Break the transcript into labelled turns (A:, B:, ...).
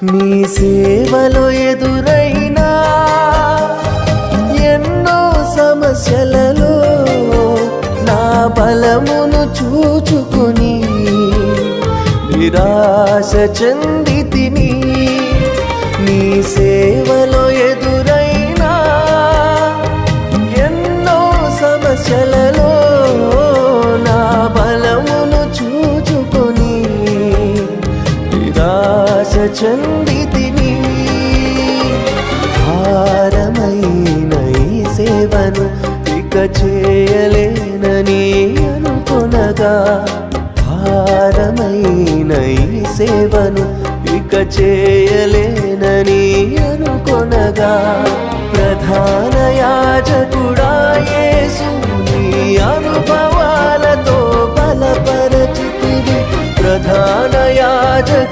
A: నీ సేవలో ఎదురైనా ఎన్నో సమస్యలలో నా బలమును చూచుకుని నిరాశ చెందితిని. నీ సేవలో ఎదురైనా ఎన్నో సమస్యలలో నా బలమును చూచుకుని నిరాశ చెందితిని. భారమైన ఈ సేవను ఇక చేయలేనని అనుకొనగా, భారమైన ఈ సేవను ఇక చేయలేనని అనుకొనగా, ప్రధాన యాజకుడా యేసు నీ అనుభవాలతో బలపరచితివి. ప్రధాన యాజకుడా